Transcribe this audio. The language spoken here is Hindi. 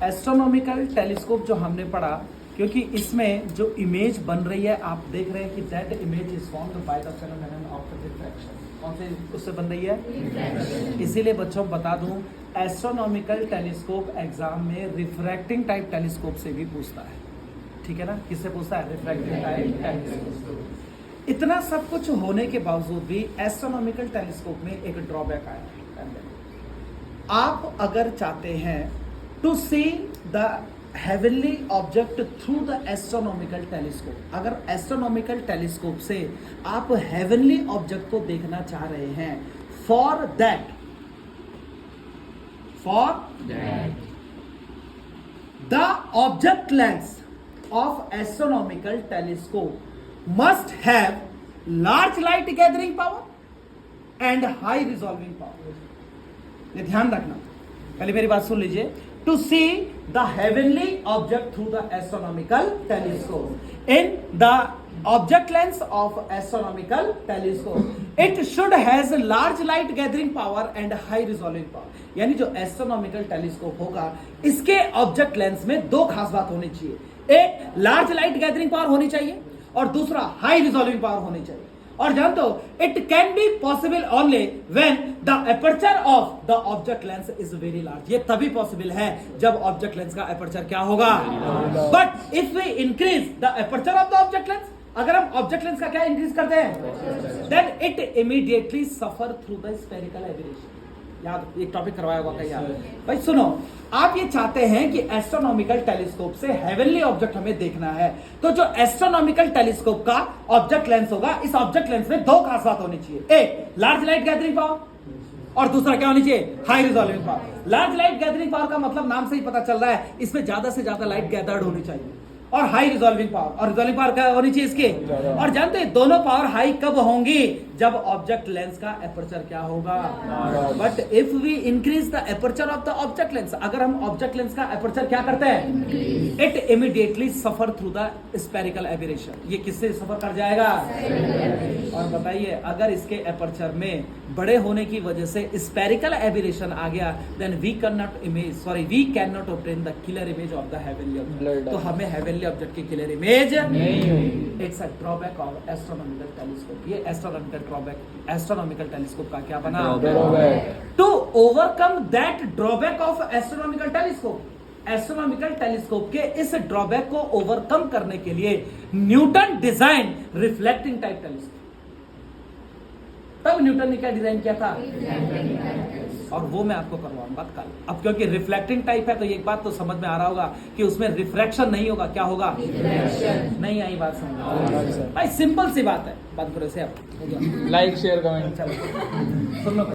एस्ट्रोनॉमिकल टेलीस्कोप जो हमने पढ़ा, क्योंकि इसमें जो इमेज बन रही है आप देख रहे हैं कि that image is formed by the phenomenon of refraction. कौन से उससे बन रही है? इसीलिए बच्चों बता दूं, एस्ट्रोनॉमिकल टेलीस्कोप एग्जाम में रिफ्रैक्टिंग टाइप टेलीस्कोप से भी पूछता है। ठीक है ना? किससे पूछता है? Refracting type telescope. इतना सब कुछ होने के बावजूद भी एस्ट्रोनॉमिकल टेलीस्कोप में एक ड्रॉबैक आया है। आप अगर चाहते हैं to see the heavenly object through the astronomical telescope, अगर एस्ट्रोनॉमिकल टेलीस्कोप से आप हेवनली ऑब्जेक्ट को देखना चाह रहे हैं, for that the object lens of astronomical telescope must have large light gathering power and high resolving power. ये ध्यान रखना, पहले मेरी बात सुन लीजिए। To see the heavenly object through the astronomical telescope in the object lens of astronomical telescope it should has large light gathering power and high resolving power. यानी जो एस्ट्रोनॉमिकल टेलीस्कोप होगा, इसके ऑब्जेक्ट लेंस में दो खास बात होनी चाहिए। एक, लार्ज लाइट गैदरिंग पावर होनी चाहिए, और दूसरा हाई रिजॉल्विंग पावर होनी चाहिए। और जानते हो, it can be possible only when the aperture of the object lens is very large. ये तभी पॉसिबल है जब ऑब्जेक्ट लेंस का एपर्चर क्या होगा? But if we increase the aperture of the object lens, अगर हम ऑब्जेक्ट लेंस का क्या इंक्रीज करते हैं, then it immediately suffer through the spherical aberration. याद, एक टॉपिक करवाया होगा कहीं याद? भाई सुनो, आप ये चाहते हैं कि एस्ट्रोनॉमिकल टेलीस्कोप से हेवनली ऑब्जेक्ट हमें देखना है, तो जो एस्ट्रोनॉमिकल टेलीस्कोप का ऑब्जेक्ट लेंस होगा, इस ऑब्जेक्ट लेंस में दो खास बात होनी चाहिए। एक, लार्ज लाइट गैदरिंग पावर, और दूसरा क्या होनी चाहिए? High resolving power. Large light gathering power का मतलब नाम से ही पता चल रहा है, इसमें ज्यादा से ज्यादा लाइट गैदर्ड होनी चाहिए। और हाई रिजॉल्विंग पावर, और रिजॉल्विंग पावर क्या होनी चाहिए इसके? और जानते हैं दोनों पावर हाई कब होंगी? जब ऑब्जेक्ट लेंस का एपर्चर क्या होगा? But if we increase the aperture of the object lens, अगर हम ऑब्जेक्ट लेंस का एपर्चर क्या करते हैं? It immediately suffer through the spherical aberration. ये किससे सफर कर जाएगा? और बताइए, अगर इसके एपर्चर में बड़े होने की वजह से स्फेरिकल एबरेशन आ गया, then we can not obtain the clear image of the heavenly object. तो हमें हेवनली ऑब्जेक्ट की क्लियर इमेज नहीं। It's a drawback of astronomical telescope. ये एस्ट्रोनॉमिकल ड्रॉबैक एस्ट्रोनॉमिकल टेलीस्कोप का क्या बना? To overcome that drawback of astronomical telescope, astronomical telescope के इस ड्रॉबैक को ओवरकम करने के लिए Newton design reflecting type telescope. तब न्यूटन ने क्या डिजाइन किया था? और वो मैं आपको करवाऊंगा कल। अब क्योंकि रिफ्लेक्टिंग टाइप है, तो एक बात तो समझ में आ रहा होगा कि उसमें रिफ्रैक्शन नहीं होगा। क्या होगा? नहीं आई बात समझ? भाई सिंपल सी बात है, बात करो से। अब लाइक शेयर कमेंट सुन लो।